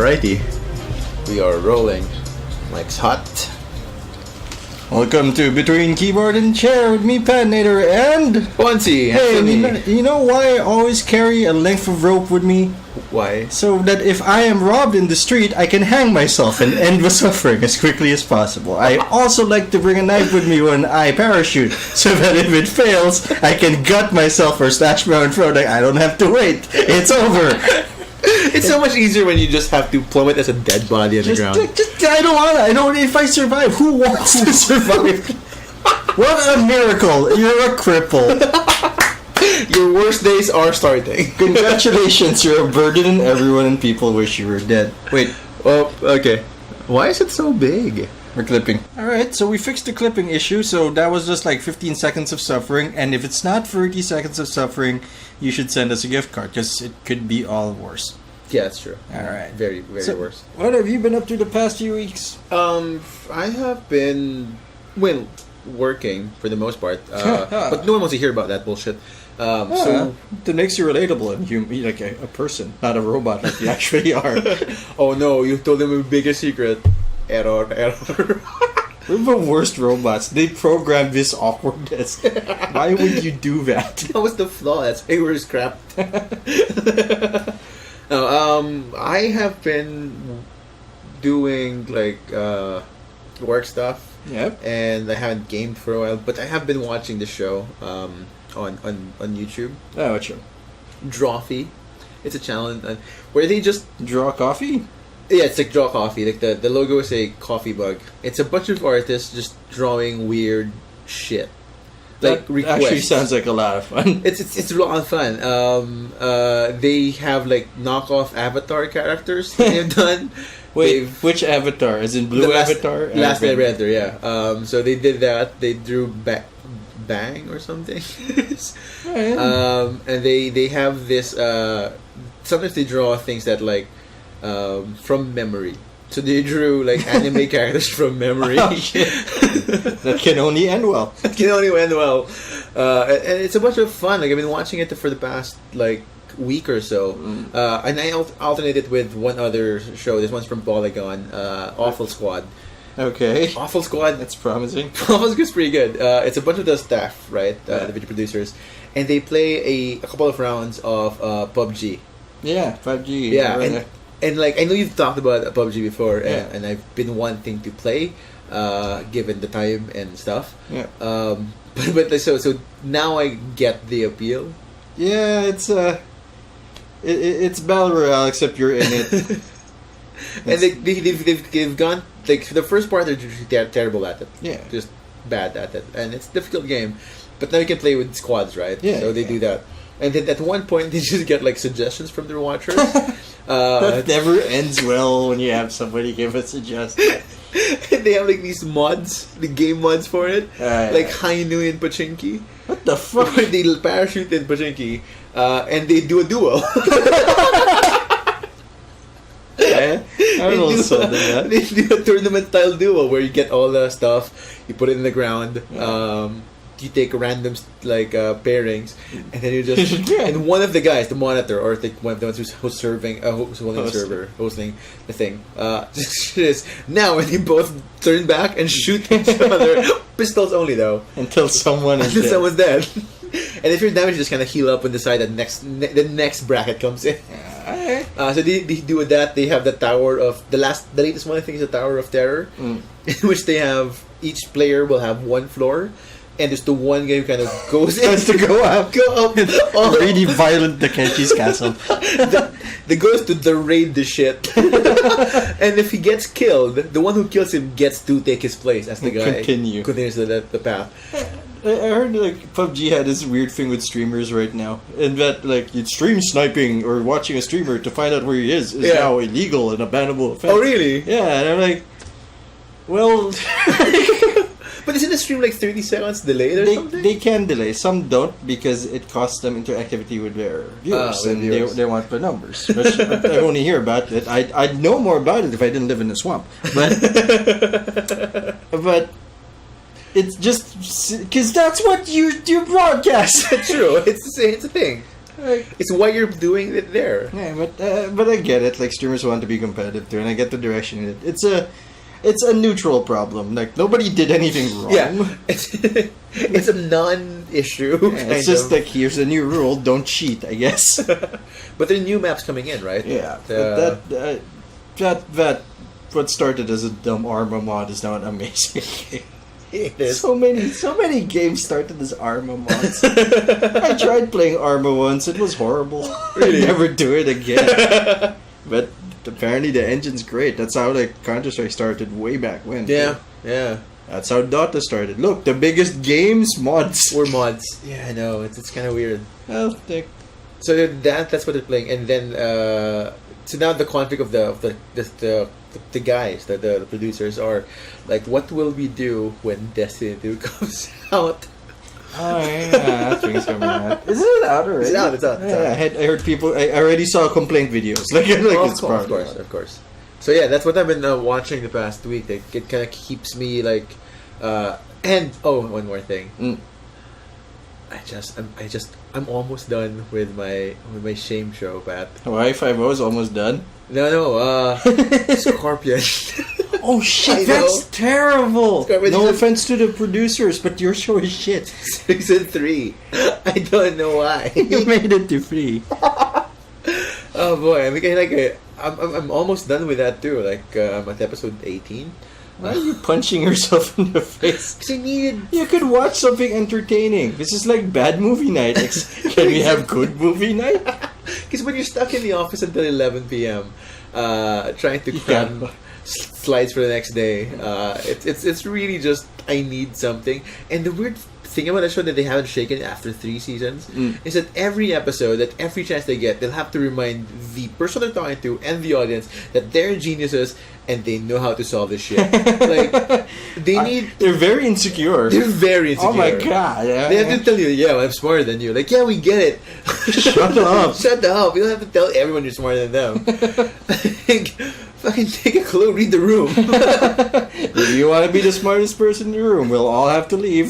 Alrighty, we are rolling. Mike's hot. Welcome to Between Keyboard and Chair with me, Patinator, and... Onesie, Hey, you know why I always carry a length of rope with me? Why? So that if I am robbed in the street, I can hang myself and end the suffering as quickly as possible. I also like to bring a knife with me when I parachute, so that if it fails, I can gut myself or slash my own throat. I don't have to wait. It's over. It's so much easier when you just have to plummet as a dead body on the ground. I don't want to. I don't. If I survive, who wants to survive? What a miracle! You're a cripple. Your worst days are starting. Congratulations, you're a burden and everyone and people wish you were dead. Wait. Oh, okay. Why is it so big? We're clipping. Alright, so we fixed the clipping issue, so that was just like 15 seconds of suffering, and if it's not 30 seconds of suffering, you should send us a gift card, because it could be all worse. Yeah, that's true. Alright. Very, very worse. What have you been up to the past few weeks? I have been, working for the most part, but no one wants to hear about that bullshit. So that makes you relatable and you like a person, not a robot like you actually are. Oh no, you told them a bigger secret. Error. We're the worst robots. They programmed this awkwardness. Why would you do that? That was the flaw. That's why we're scrapped. No, I have been doing like work stuff. Yep. And I haven't gamed for a while, but I have been watching the show on YouTube. Oh, what show? Drawfee. It's a challenge where they just draw coffee. Yeah, it's like Draw Coffee. Like the logo is a coffee mug. It's a bunch of artists just drawing weird shit. Like that actually sounds like a lot of fun. It's a lot of fun. They have like knockoff Avatar characters that they've done. Wait, which Avatar? Is it Blue Avatar? Last Airbender, yeah. So they did that. They drew Bang or something. And they have this. Sometimes they draw things that like. From memory. So they drew like anime characters from memory. Oh, that can only end well. That can only end well. And it's a bunch of fun. Like I've been watching it for the past like week or so. And I alternate it with one other show. This one's from Polygon, Awful Squad. Okay. Awful Squad. That's promising. Awful Squad's pretty good. It's a bunch of the staff, right? The video producers. And they play a couple of rounds of PUBG. Yeah, PUBG. Yeah, and like I know you've talked about PUBG before, yeah. and I've been wanting to play, given the time and stuff. Yeah. But so now I get the appeal. Yeah, it's Battle Royale except you're in it. And they've gone like the first part they're terrible at it. Yeah. Just bad at it, and it's a difficult game. But now you can play with squads, right? Yeah. So they do that. And then at one point, they just get like suggestions from their watchers. That never ends well when you have somebody give a suggestion. They have like these mods, the game mods for it, like Hainu in Pachinki. What the fuck? Where they parachute in Pachinki, and they do a duel. Yeah, they do a tournament-style duel where you get all the stuff, you put it in the ground. You take random like pairings, and then you just and one of the guys, the monitor, or like one of the ones who's holding the server, hosting the thing. Just now when they both turn back and shoot each other, pistols only though, until someone's dead. And if you're damaged, you just kind of heal up and decide that the next bracket comes in. So they do that. They have the tower of the latest one. I think is the Tower of Terror, in which they have each player will have one floor. And there's the one guy who kind of goes in to go up. Really violent Takeshi's castle. The goes to raid the shit. And if he gets killed, the one who kills him gets to take his place as the guy continues the path. I heard like PUBG had this weird thing with streamers right now, and that like stream sniping or watching a streamer to find out where he is now illegal and a bannable offense. Oh really? Yeah, and I'm like, well. But isn't the stream like 30 seconds delayed or something? They can delay. Some don't because it costs them interactivity with their viewers, and they want the numbers. Which I only hear about it. I'd know more about it if I didn't live in a swamp. But it's just because that's what you broadcast. True. It's a thing. Like, It's why you're doing it there. yeah, but I get it. Like streamers want to be competitive too, and I get the direction in it. It's a neutral problem. Like nobody did anything wrong. Yeah, it's a non-issue. Yeah, it's just like here's a new rule: don't cheat. I guess. But there are new maps coming in, right? Yeah, but that what started as a dumb Arma mod is now an amazing game. It is. So many games started as Arma mods. I tried playing Arma once; it was horrible. Really? I'd never do it again. But apparently the engine's great. That's how like Counter-Strike started way back when. Yeah, yeah. That's how Dota started. Look, the biggest games mods. Or mods. Yeah, I know. It's kind of weird. Well, So that's what they're playing, and then so now the conflict of the guys, the producers are like, what will we do when Destiny 2 comes out? oh yeah, that thing's coming out. Isn't it out already? It's out. It's out. Yeah, I heard people. I already saw complaint videos. Like it's Of course. So yeah, that's what I've been watching the past week. Like, it kind of keeps me like, and one more thing. Mm. I'm almost done with my shame show, Pat. Y50 is almost done. No, Scorpion. Oh shit, I that's know. terrible. Scorpion No is- offense to the producers, but your show is shit. Season 3. I don't know why. You made it to free. Oh boy, I mean, I'm almost done with that too. Like I'm at episode 18. Why are you punching yourself in the face? Because I needed. You could watch something entertaining. This is like bad movie night. Can we have good movie night? Because when you're stuck in the office until 11 p.m. Trying to cram Yeah. slides for the next day, it's really just I need something. And the weird thing about a show that they haven't shaken after 3 seasons is that every episode, that every chance they get, they'll have to remind the person they're talking to and the audience that they're geniuses and they know how to solve this shit. Like they need. They're very insecure. They're very insecure. Oh my god. Yeah. They have to tell you, yeah, I'm smarter than you. Like, yeah, we get it. Shut up. Shut up. You don't have to tell everyone you're smarter than them. Like, fucking take a clue, read the room. If you want to be the smartest person in the room, we'll all have to leave.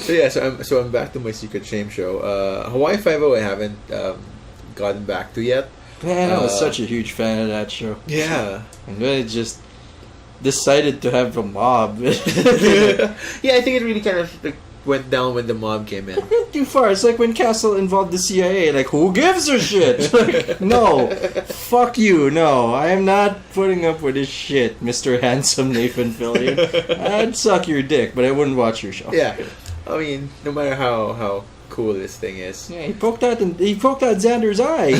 So yeah, so I'm back to my secret shame show. Hawaii 5-0 I haven't gotten back to yet. Man, I was such a huge fan of that show. Yeah. And then it just decided to have a mob. Yeah, I think it really kind of like, went down when the mob came in. Too far. It's like when Castle involved the CIA. Like, who gives a shit? Like, no. Fuck you. No. I am not putting up with this shit, Mr. Handsome Nathan Fillion. I'd suck your dick, but I wouldn't watch your show. Yeah. I mean, no matter how cool this thing is. Yeah, he poked out Xander's eye.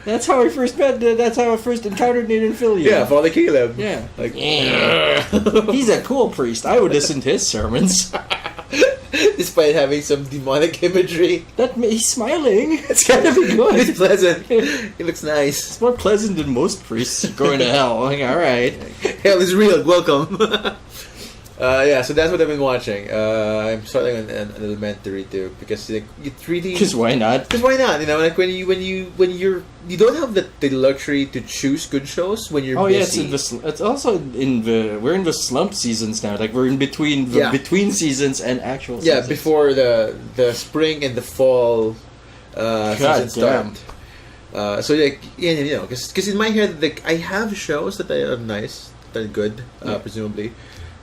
That's how I first met. That's how I first encountered Nathan Fillion. Yeah, Father Caleb. Yeah. Like, He's a cool priest. I would listen to his sermons. despite having some demonic imagery. He's smiling. It's gotta be good. It's pleasant. He looks nice. It's more pleasant than most priests going to hell. Like, alright. Hell is real. Welcome. Yeah, so that's what I've been watching. I'm starting an elementary too because like it's really. Because why not? Because why not? You know, like when you don't have the luxury to choose good shows when you're busy. It's also we're in the slump seasons now. Like we're in between between seasons and actual seasons. Yeah, before the spring and the fall season start. So like you know, because in my head, like I have shows that are nice, that are good, presumably,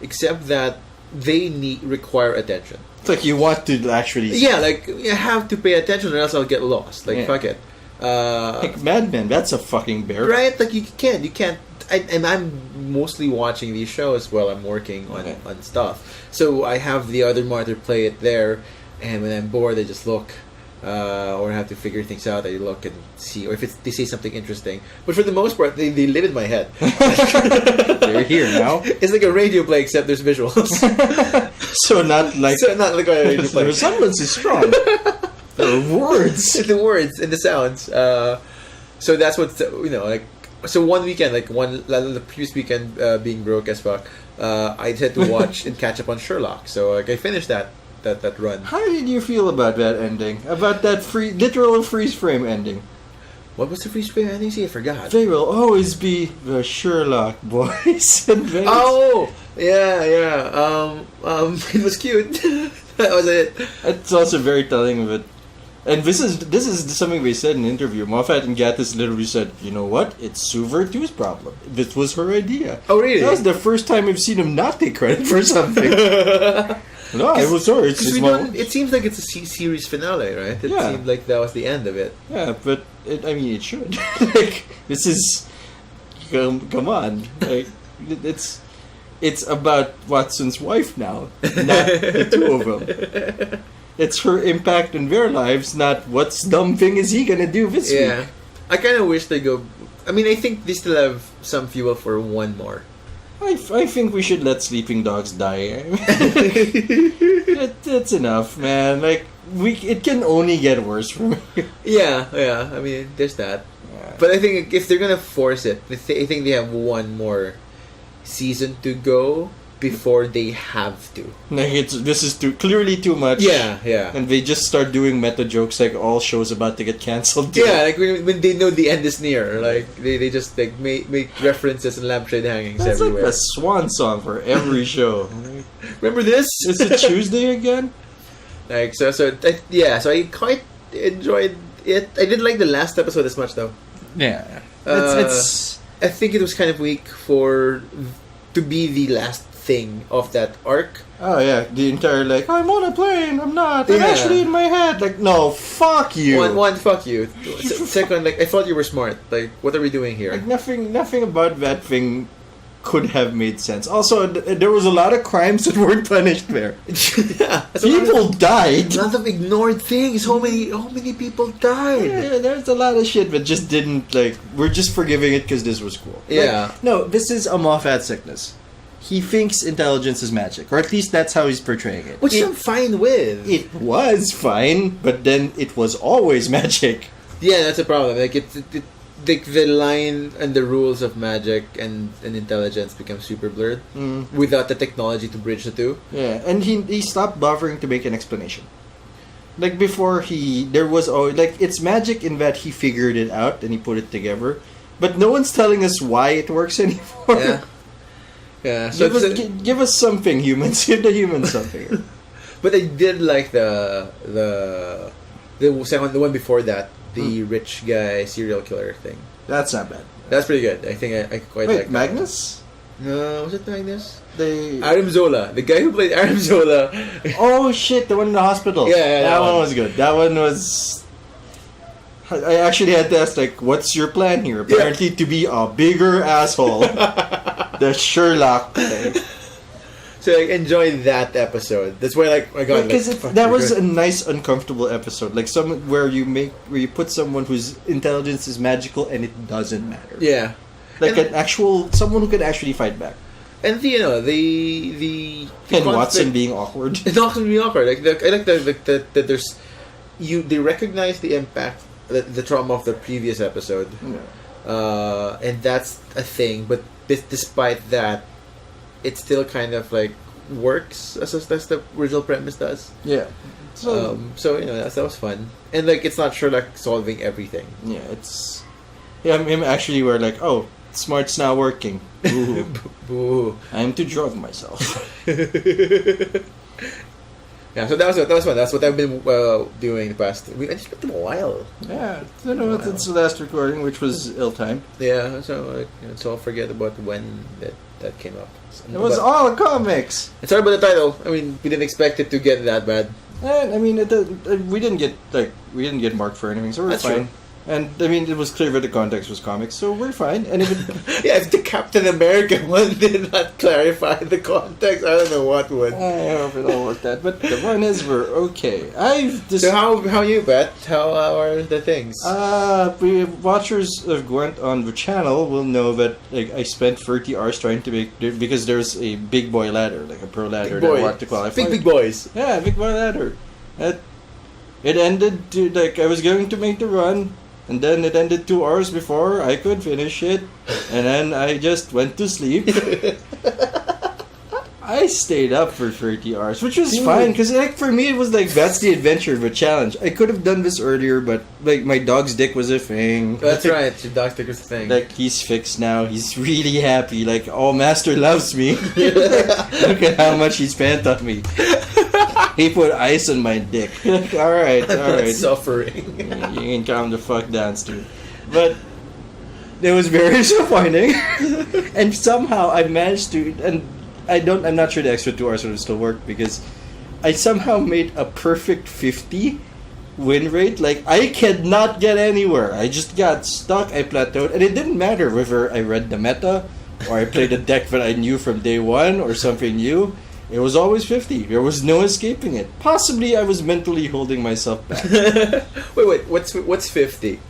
except that they require attention. It's like you want to actually. Yeah, like you have to pay attention, or else I'll get lost. Like fuck it. Like Mad Men, that's a fucking bear. Right? Like you can't. And I'm mostly watching these shows while I'm working on stuff. So I have the other monitor play it there, and when I'm bored, I just look, or I have to figure things out. I look and see, or if they say something interesting. But for the most part, they live in my head. They're here now. It's like a radio play, except there's visuals. So not like a radio play. The resemblance is strong. There are words. The words and the sounds. So that's what like. So one weekend, like the previous weekend, being broke as fuck, I had to watch and catch up on Sherlock. So like I finished that run. How did you feel about that ending? About that literal freeze frame ending? What was the freeze frame ending? See, I forgot. They will always be the Sherlock boys. Oh, yeah. It was cute. That was it. It's also very telling of it. And this is something we said in an interview. Moffat and Gatiss literally said, you know what? It's Sue Vertue's problem. This was her idea. Oh, really? That was the first time we've seen him not take credit for something. No, I was sorry. It seems like it's a series finale, right? It seemed like that was the end of it. Yeah, but it should. Like, this is... Come on. Like, it's about Watson's wife now, not the two of them. It's her impact in their lives, not what dumb thing is he gonna do this week. I kind of wish they go... I mean, I think they still have some fuel for one more. I think we should let sleeping dogs die. It's enough, man. Like, it can only get worse from here. Yeah. I mean, there's that. Yeah. But I think if they're gonna force it, I think they have one more season to go before they have to. Like, this is clearly too much. Yeah. And they just start doing meta jokes like all shows about to get cancelled. Yeah, like when they know the end is near, like they just like make references and lampshade hangings That's everywhere. That's like a swan song for every show. Remember this? Is it Tuesday again? Like so I quite enjoyed it. I didn't like the last episode as much though. Yeah. I think it was kind of weak to be the last thing of that arc. Oh yeah, the entire like, I'm on a plane, I'm not, I'm actually in my head. Like, no, fuck you. One, fuck you. Second, like, I thought you were smart. Like, what are we doing here? Like, nothing about that thing could have made sense. Also, there was a lot of crimes that weren't punished there. People died. A lot of ignored things. How many people died? Yeah, there's a lot of shit that just didn't, like, we're just forgiving it because this was cool. Yeah. Like, no, this is a Moffat sickness. He thinks intelligence is magic, or at least that's how he's portraying it. Which I'm fine with. It was fine, but then it was always magic. Yeah, that's a problem. Like like the line and the rules of magic and intelligence become super blurred without the technology to bridge the two. Yeah, and he stopped bothering to make an explanation. Like before, there was always, like, it's magic in that he figured it out and he put it together, but no one's telling us why it works anymore. Yeah, so give us something, humans. Give the humans something. But I did like the one before that, the rich guy serial killer thing. That's not bad. That's pretty good. I think I quite like that. Magnus? No, was it Magnus? They Aram Zola, the guy who played Aram Zola. Oh shit, the one in the hospital. Yeah, that one was good. That one was. I actually had to ask, like, what's your plan here? Apparently, to be a bigger asshole. The Sherlock thing. So I enjoyed that episode. That's why, like, my God, because that was a nice, uncomfortable episode. Like where you put someone whose intelligence is magical and it doesn't matter. Yeah, like someone who can actually fight back. And the Watson being awkward. It's not going to be awkward. Like I like that there's they recognize the impact, the trauma of the previous episode, and that's a thing. But despite that, it still kind of like works as the original premise does. Yeah. So that was fun, and like it's not Sherlock solving everything. Yeah, it's him actually. We're like, oh, smart's not working. Boo. Boo. I'm too drunk myself. Yeah, so that was fun. That's what I've been doing the past. It's been a while. Yeah, it's the last recording, which was ill-timed. Yeah, so I'll forget about when that came up. It was all comics. And sorry about the title. I mean, we didn't expect it to get that bad. And I mean, we didn't get marked for anything, so we're fine. True. And I mean, it was clear that the context was comics, so we're fine. And if the Captain America one did not clarify the context, I don't know what would. I hope it all worked out. But the one is, we're okay. So how you, Bet? How are the things? Watchers of Gwent on the channel will know that, like, I spent 30 hours trying to make, because there's a big boy ladder, like a pro ladder that I want to qualify. Big boys. Yeah, big boy ladder. It ended to, like, I was going to make the run. And then it ended 2 hours before I could finish it. And then I just went to sleep. I stayed up for 30 hours, which was fine. Because, like, for me, it was like, that's the adventure of a challenge. I could have done this earlier, but, like, my dog's dick was a thing. That's right. Your dog's dick was a thing. Like, he's fixed now. He's really happy. Like, oh, Master loves me. Look at how much he spent on me. He put ice on my dick. Alright. Suffering. You can calm the fuck down, Stu. But it was very disappointing. And somehow I managed to, and I'm not sure the extra 2 hours would still work, because I somehow made a perfect 50 win rate. Like, I cannot get anywhere. I just got stuck. I plateaued. And it didn't matter whether I read the meta or I played a deck that I knew from day one or something new. It was always 50. There was no escaping it. Possibly I was mentally holding myself back. wait, what's 50?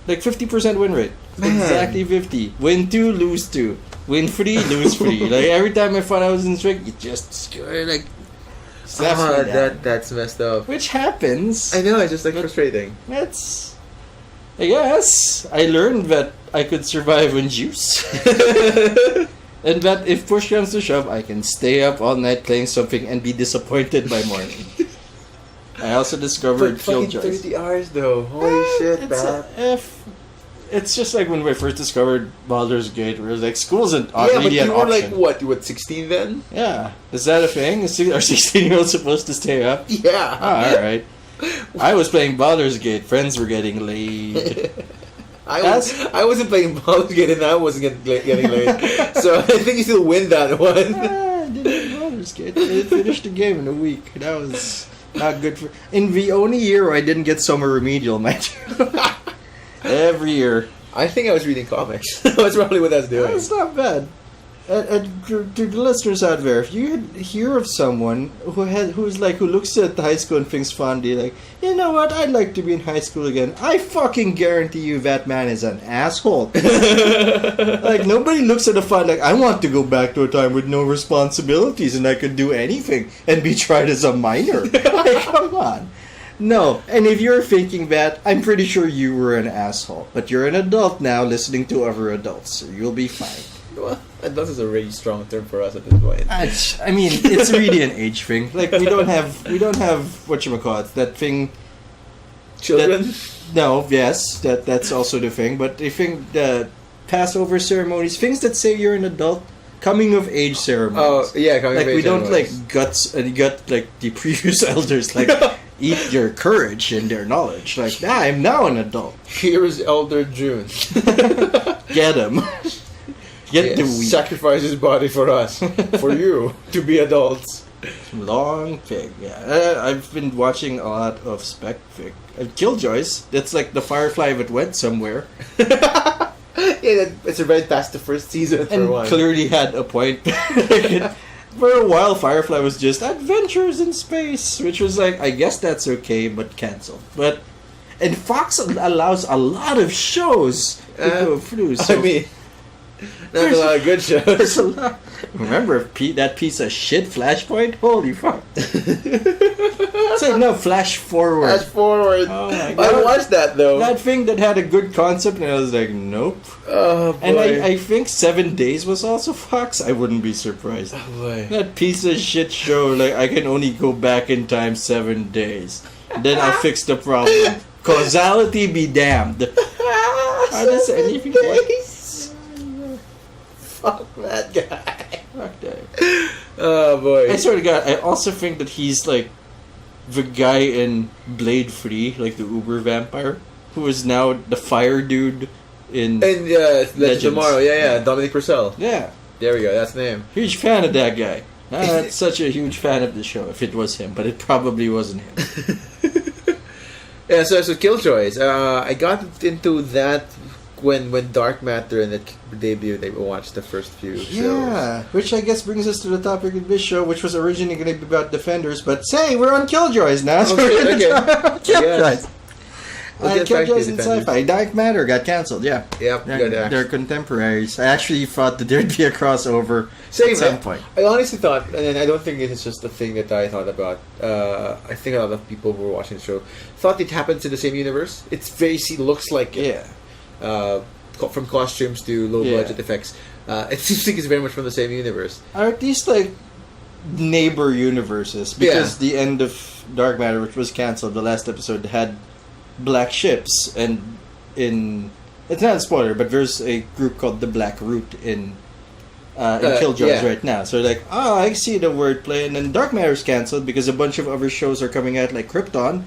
Like 50% win rate. Man. Exactly 50. Win 2, lose 2. Win 3, lose 3. Like, every time I thought I was in strike, it just scored, like, slaps me down. That's messed up. Which happens. I know, it's just like frustrating. That's, I guess, I learned that I could survive on juice. And that if push comes to shove, I can stay up all night playing something and be disappointed by morning. I also discovered fucking Killjoys. 30 hours though. Holy shit, man. It's just like when we first discovered Baldur's Gate, where it was like, school isn't Yeah, but really an you were option. like, what? You were 16 then? Yeah. Is that a thing? Are 16-year-olds supposed to stay up? Yeah. Oh, alright. I was playing Baldur's Gate. Friends were getting laid. I wasn't playing Baldur's Gate and I wasn't getting laid. So I think you still win that one. I didn't Baldur's Gate. I finished the game in a week. That was not good for... In the only year where I didn't get summer remedial, mind you. Every year. I think I was reading comics. That's probably what I was doing. That's not bad. To the listeners out there, if you hear of someone who looks at high school and thinks fondly, like, you know what, I'd like to be in high school again, I fucking guarantee you that man is an asshole. Like, nobody looks at a fun like, I want to go back to a time with no responsibilities and I could do anything and be tried as a minor. Like, come on. No, and if you're thinking that, I'm pretty sure you were an asshole. But you're an adult now listening to other adults, so you'll be fine. Well, adult is a really strong term for us at this point. I mean, it's really an age thing. Like, we don't have whatchamacallit, that thing. Children? That's also the thing. But I think the Passover ceremonies, things that say you're an adult, coming of age ceremonies. Oh, yeah, coming of age we don't ceremonies. like gut like the previous elders like eat your courage and their knowledge. Like, I'm now an adult. Here's Elder June. Get him. Get the weak. Sacrifice his body for us. For you. To be adults. Long thing, yeah. I've been watching a lot of Specfic. Killjoys. That's like the Firefly that went somewhere. Yeah, it's right past the first season for and one. Clearly had a point. For a while, Firefly was just adventures in space, which was like, I guess that's okay, but canceled. And Fox allows a lot of shows to go through. So I mean, not a lot of good shows. There's a lot. Remember that piece of shit Flashpoint? Holy fuck! So no, Flash Forward. Flash Forward. Oh my god! I watched that though. That thing that had a good concept, and I was like, nope. Oh boy! And I think 7 Days was also Fox. I wouldn't be surprised. Oh boy! That piece of shit show, like, I can only go back in time 7 days. Then I'll fix the problem. Causality be damned. How does anything work? Fuck that guy. Fuck that. Oh boy! I swear to God, I also think that he's like the guy in Blade 3, like the Uber vampire, who is now the fire dude in Legends Tomorrow. Yeah, Dominic Purcell. Yeah. There we go. That's the name. Huge fan of that guy. Not such a huge fan of the show, if it was him, but it probably wasn't him. Yeah, so Killjoys. I got into that when Dark Matter and it debuted. I watched the first few shows. Yeah, which I guess brings us to the topic of this show, which was originally going to be about Defenders, but say we're on Killjoys now. So we're going to talk about Killjoys. Killjoys in sci-fi. Dark Matter got cancelled. Yeah. Yep. They're contemporaries. I actually thought that there'd be a crossover at some point. I honestly thought, and I don't think it is just a thing that I thought about. I think a lot of people who were watching the show thought it happens in the same universe. It's looks like it. Yeah. From costumes to low budget effects, it seems like it's very much from the same universe. Are these like neighbor universes? Because the end of Dark Matter, which was cancelled, the last episode had black ships, and it's not a spoiler, but there's a group called the Black Root in in Killjoys yeah. right now. So like, I see the wordplay, and then Dark Matter's cancelled because a bunch of other shows are coming out, like Krypton.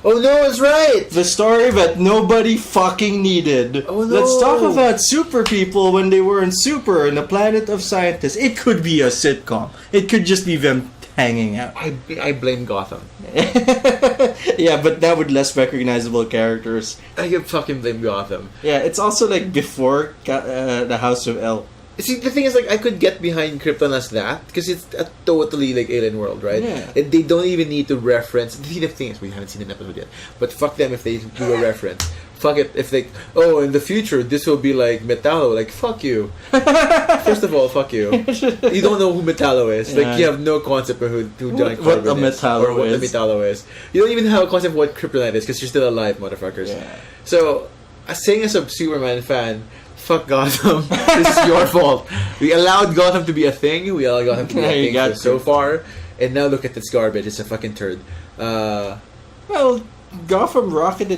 Oh no, it's right! The story that nobody fucking needed. Oh no! Let's talk about super people when they weren't super in a planet of scientists. It could be a sitcom. It could just be them hanging out. I blame Gotham. Yeah, but now with less recognizable characters. I can fucking blame Gotham. Yeah, it's also like before the House of L. See, the thing is, like, I could get behind Krypton as that because it's a totally like alien world, right? Yeah. And they don't even need to reference. The thing is, we haven't seen an episode yet, but fuck them if they do a reference. Fuck it if they. Oh, in the future, this will be like Metallo. Like, fuck you. First of all, fuck you. You don't know who Metallo is. Yeah. Like, you have no concept of who John what a Carbon is Metallo or what is. the Metallo is. You don't even have a concept of what Kryptonite is because you're still alive, motherfuckers. Yeah. So, saying as a Superman fan. Fuck Gotham. This is your fault. We allowed Gotham to be a thing. We allowed Gotham to be a thing for so far. And now look at this garbage. It's a fucking turd. Well, Gotham rocket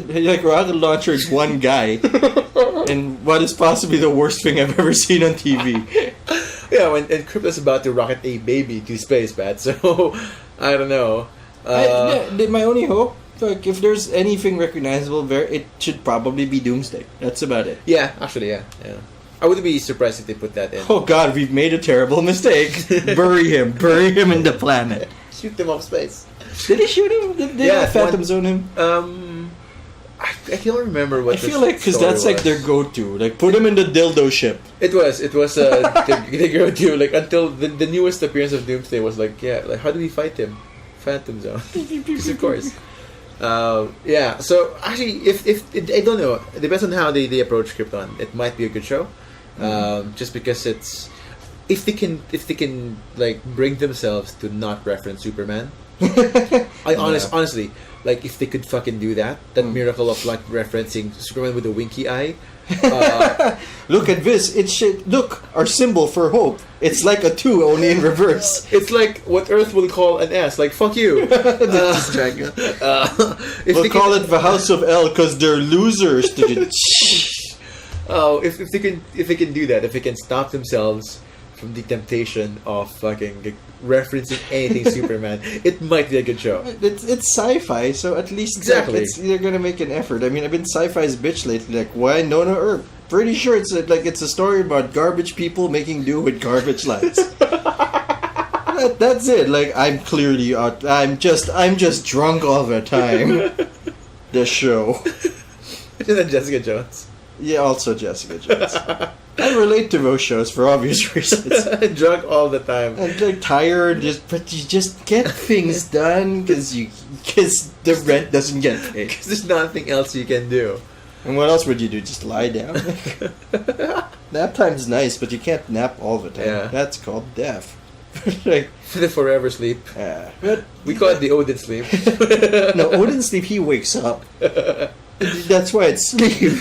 launcher is one guy. And what is possibly the worst thing I've ever seen on TV. Yeah, and Krypton's about to rocket a baby to space, Pat. So, I don't know. My only hope, like, if there's anything recognizable there, it should probably be Doomsday. That's about it. Yeah, actually, yeah. I wouldn't be surprised if they put that in. Oh god, we've made a terrible mistake. Bury him in the planet. Shoot them off space. Did he shoot him? Did they Phantom Zone him? I can't remember what. I feel like because that's like their go-to. Like, put him in the dildo ship. It was the go-to. Like, until the newest appearance of Doomsday was like, like, how do we fight him? Phantom Zone. Of course. Yeah. So actually, if I don't know, it depends on how they approach Krypton. It might be a good show, just because it's if they can like bring themselves to not reference Superman. Honestly, like if they could fucking do that miracle of like referencing Superman with a winky eye. Look at this. It should look our symbol for hope. It's like a 2 only in reverse. It's like what Earth will call an S. Like fuck you. We'll call it the House of L because they're losers. Oh, if they can do that, if they can stop themselves from the temptation of fucking like, referencing anything Superman, it might be a good show. It's sci-fi, so at least exactly like, they're gonna make an effort. I mean, I've been sci-fi's bitch lately. Like, why Nona Earth? Pretty sure it's a story about garbage people making do with garbage lights. That's it. Like, I'm clearly out. I'm just drunk all the time. The show. And then Jessica Jones. Yeah, also Jessica Jones. I relate to those shows for obvious reasons. Drunk all the time. And like tired, but you just get things done because the rent doesn't get paid. Because there's nothing else you can do. And what else would you do? Just lie down? Nap time's nice, but you can't nap all the time. Yeah. That's called death. Like, The forever sleep. But We call it the Odin sleep. no, Odin sleep, he wakes up. That's why it's sleep.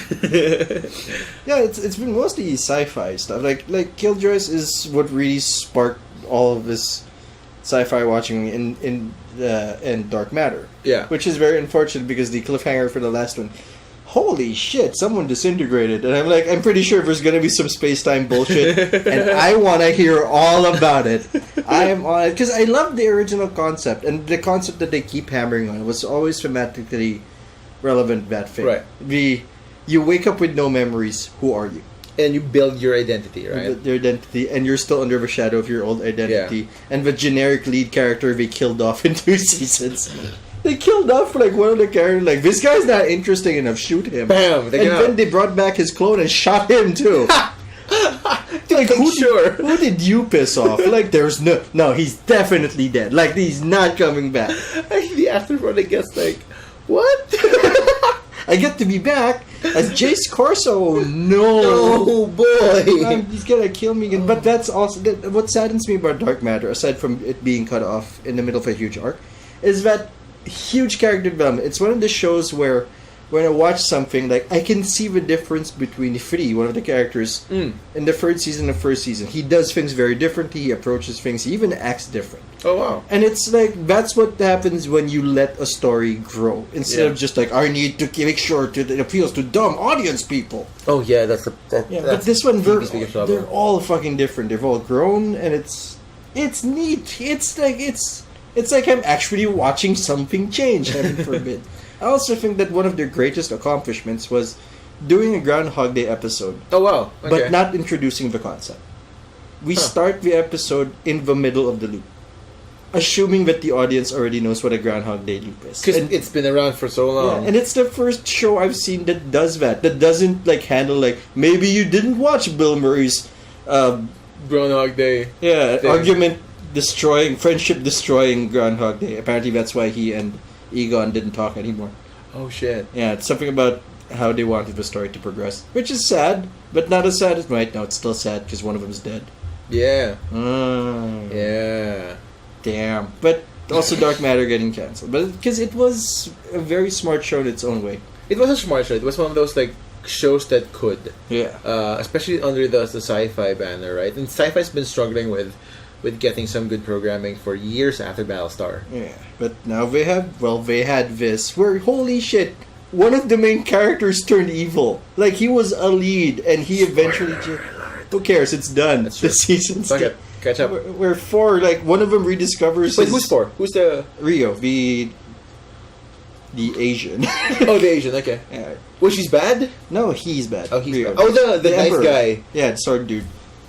Yeah, it's been mostly sci-fi stuff. Like Killjoys is what really sparked all of this sci-fi watching in Dark Matter. Yeah. Which is very unfortunate because the cliffhanger for the last one, holy shit, someone disintegrated. And I'm pretty sure there's going to be some space-time bullshit, and I want to hear all about it. I am on it, because I love the original concept, and the concept that they keep hammering on was always thematically relevant, that thing. Right. You wake up with no memories, who are you? And you build your identity, right? Your identity, and you're still under the shadow of your old identity. Yeah. And the generic lead character they killed off in 2 seasons. They killed off like one of the characters. Like, this guy's not interesting enough. Shoot him. Bam! Then they brought back his clone and shot him too. Like, who did you piss off? Like, there's no. He's definitely dead. Like, he's not coming back. The actor probably gets like, what? I get to be back as Jace Corso. No, boy. He's gonna kill me again. But that's also what saddens me about Dark Matter, aside from it being cut off in the middle of a huge arc, is that huge character development. It's one of the shows where when I watch something, like, I can see the difference between Free, one of the characters, in the third season and first season. He does things very differently, he approaches things, he even acts different. Oh, wow. And it's like, that's what happens when you let a story grow. Instead of just like, I need to make sure that it appeals to dumb audience people. Oh, yeah, that's but this one, they're all fucking different. They've all grown, and it's neat. It's like I'm actually watching something change, heaven forbid. I also think that one of their greatest accomplishments was doing a Groundhog Day episode. Oh, wow. Okay. But not introducing the concept. We start the episode in the middle of the loop, assuming that the audience already knows what a Groundhog Day loop is. Because it's been around for so long. Yeah, and it's the first show I've seen that does that. That doesn't like handle like, maybe you didn't watch Bill Murray's Groundhog Day. Yeah, argument destroying, friendship destroying Groundhog Day. Apparently that's why he and Egon didn't talk anymore. Oh, shit. Yeah, it's something about how they wanted the story to progress. Which is sad, but not as sad as right now. It's still sad because one of them's dead. Yeah. Yeah. Damn. But also Dark Matter getting cancelled. But because it was a very smart show in its own way. It was a smart show. It was one of those, like, shows that could. Yeah. Especially under the sci-fi banner, right? And sci-fi's been struggling with getting some good programming for years after Battlestar. Yeah, but now they had this where, holy shit, one of the main characters turned evil. Like, he was a lead, and he eventually who cares, it's done. The season's done. Catch up. We're four, like, one of them rediscovers Wait, who's four? Who's the... Rio, the Asian. Oh, the Asian, okay. Yeah. Well, she's bad? No, he's bad. Oh, he's Rio. bad. Oh, the nice Emperor. guy. Yeah, the sword dude.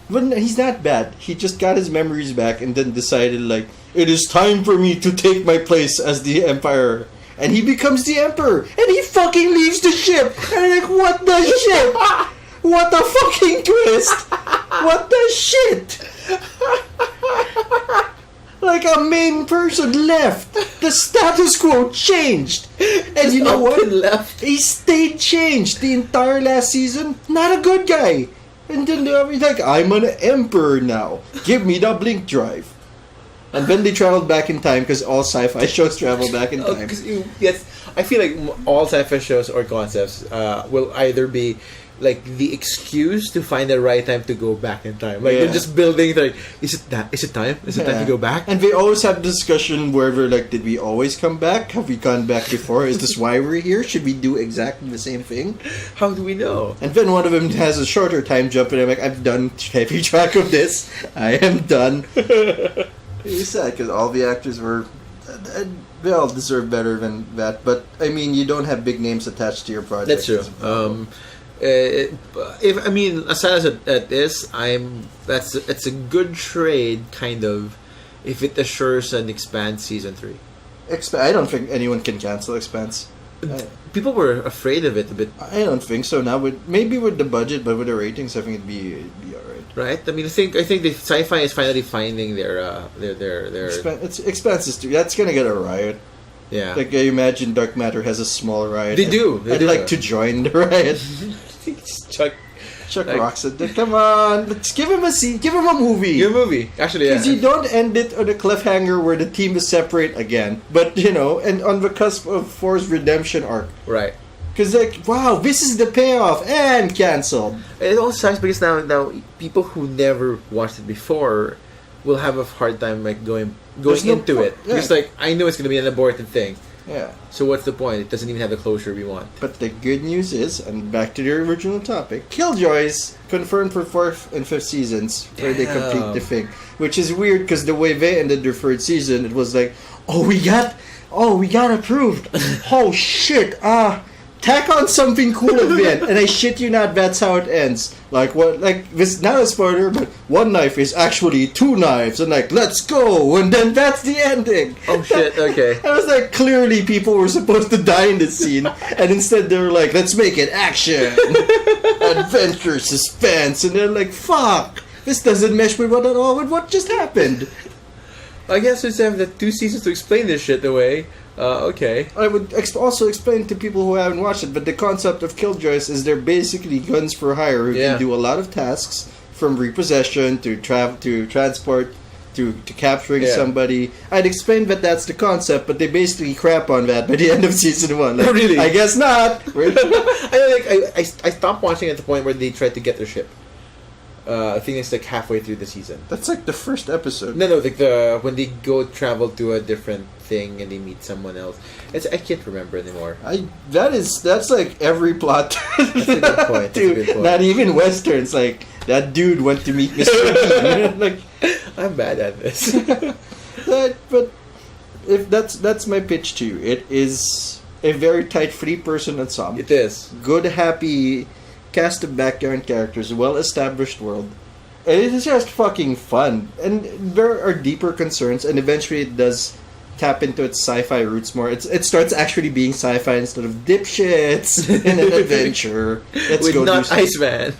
But he's not bad. He just got his memories back and then decided, like, it is time for me to take my place as the Empire. And he becomes the Emperor. And he fucking leaves the ship. And I'm like, what the shit? What the fucking twist? What the shit? Like, a main person left. The status quo changed. And you know what? Left. He stayed changed the entire last season. Not a good guy. And then he's like, I'm an emperor now. Give me the blink drive. And then they traveled back in time because all sci-fi shows travel back in time. Yes, I feel like all sci-fi shows or concepts will either be like the excuse to find the right time to go back in time. Like they're just building. Like, is it time? Is it time to go back? And they always have discussion where they're like, did we always come back? Have we gone back before? Is this why we're here? Should we do exactly the same thing? How do we know? And then one of them has a shorter time jump, and I'm like, I'm done keeping track of this. I am done. It's sad because all the actors were. They all deserve better than that. But I mean, you don't have big names attached to your project. That's true. If I mean, aside as it is, it's a good trade, kind of, if it assures an Expanse season 3. I don't think anyone can cancel Expanse. People were afraid of it a bit. I don't think so. Now, maybe with the budget, but with the ratings, I think it'd be alright. Right. I mean, I think the sci-fi is finally finding their. Expanse is too. That's gonna get a riot. Yeah. Like, I imagine Dark Matter has a small riot. They do. I'd like to join the riot. Chuck like, Roxon. Come on, let's give him a scene. Give him a movie. Give him a movie. Actually, yeah. Because you don't end it on a cliffhanger where the team is separate again. But, you know, and on the cusp of For's redemption arc. Right. Because, like, wow, this is the payoff, and canceled. It all sucks because now people who never watched it before will have a hard time like going into it. Yeah. Because, like, I know it's going to be an aborted thing. Yeah. So what's the point? It doesn't even have the closure we want. But the good news is, and back to the original topic, Killjoys confirmed for 4th and 5th seasons where they complete the thing. Which is weird because the way they ended their 3rd season, it was like, we got approved. Oh shit, tack on something cool again. And I shit you not, that's how it ends. Like, what? Like, this not a spoiler, but one knife is actually 2 knives. And like, let's go. And then that's the ending. Oh shit, okay. I was like, clearly people were supposed to die in this scene. And instead they were like, let's make it action. Adventure, suspense. And they're like, fuck. This doesn't mesh with what just happened. I guess we have the 2 seasons to explain this shit away. Okay. I would also explain to people who haven't watched it, but the concept of Killjoys is they're basically guns for hire who can do a lot of tasks, from repossession to transport to capturing Yeah. somebody. I'd explain that that's the concept, but they basically crap on that by the end of season 1. Like, Really? I guess not. I stopped watching at the point where they tried to get their ship. I think it's like halfway through the season. That's like the first episode. No, like when they go travel to a different thing and they meet someone else. I can't remember anymore. That's like every plot. That's a good point. Dude, not even westerns. Like that dude went to meet Mr. Bean. Like I'm bad at this. but if that's my pitch to you. It is a very tight 3-person ensemble. It is. Good, happy cast of background characters, well-established world. And it is just fucking fun. And there are deeper concerns, and eventually it does tap into its sci-fi roots more. It starts actually being sci-fi instead of dipshits in an adventure. Let's With go not do Iceman.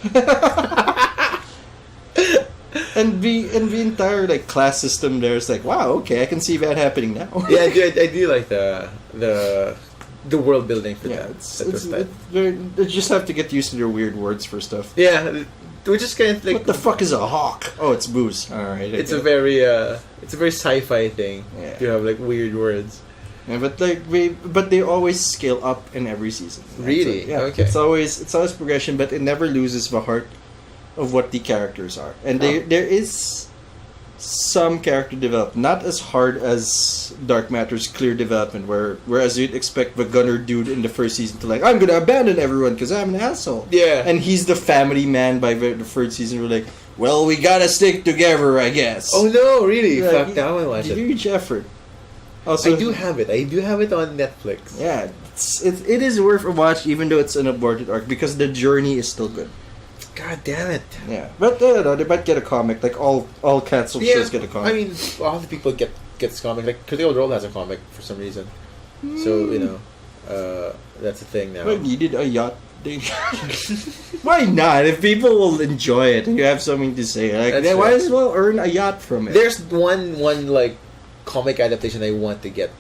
And the entire like class system there is like, wow, okay, I can see that happening now. Yeah, I do like the world building for that. They just have to get used to their weird words for stuff. Yeah, we just kind of like What the fuck is a hawk? Oh, it's booze. All right. it's a very sci-fi thing Yeah. to have like weird words. Yeah, but they always scale up in every season. Really? So, yeah. Okay. It's always progression, but it never loses the heart of what the characters are. And there is some character development, not as hard as Dark Matter's clear development, whereas you'd expect the gunner dude in the first season to like, I'm gonna abandon everyone because I'm an asshole. Yeah. And he's the family man by the third season. We're like, well, we gotta stick together, I guess. Oh no, really? Yeah, Fuck, now I watch it. Huge effort. Also, I do have it on Netflix. Yeah, it is worth a watch, even though it's an aborted arc, because the journey is still good. God damn it. Yeah, but they might get a comic. Like all canceled shows get a comic. I mean, all the people get this comic. Like Critical Role has a comic for some reason. So that's the thing now. I needed a yacht. Why not? If people will enjoy it and you have something to say, like That's they might right. as well earn a yacht from it. There's one like comic adaptation I want to get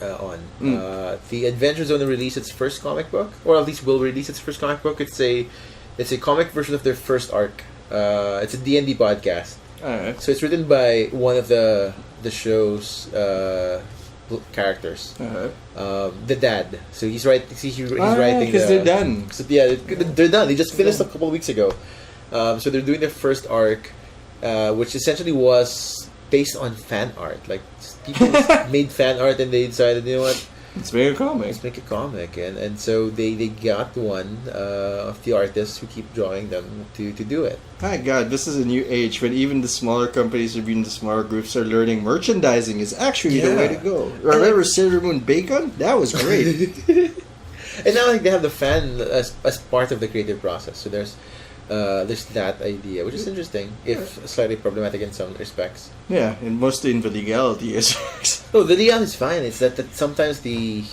on. The Adventure Zone will release its first comic book, or at least will release its first comic book. It's a comic version of their first arc. It's a D&D podcast. Alright. So it's written by one of the show's characters. The dad. So he's writing. He's writing because they're done. So, yeah, they're done. They just finished a couple of weeks ago. So they're doing their first arc, which essentially was based on fan art. Like people made fan art and they decided, you know what, Let's make a comic. let's make a comic. And so they got one of the artists who keep drawing them to do it. My God, this is a new age when even the smaller companies or even the smaller groups are learning merchandising is actually the way to go. Remember Sailor Moon Bacon? That was great. And now like they have the fan as part of the creative process. So there's that idea, which is interesting, if slightly problematic in some respects. Yeah, and mostly in the legality aspects. No, the deal is fine. It's that sometimes the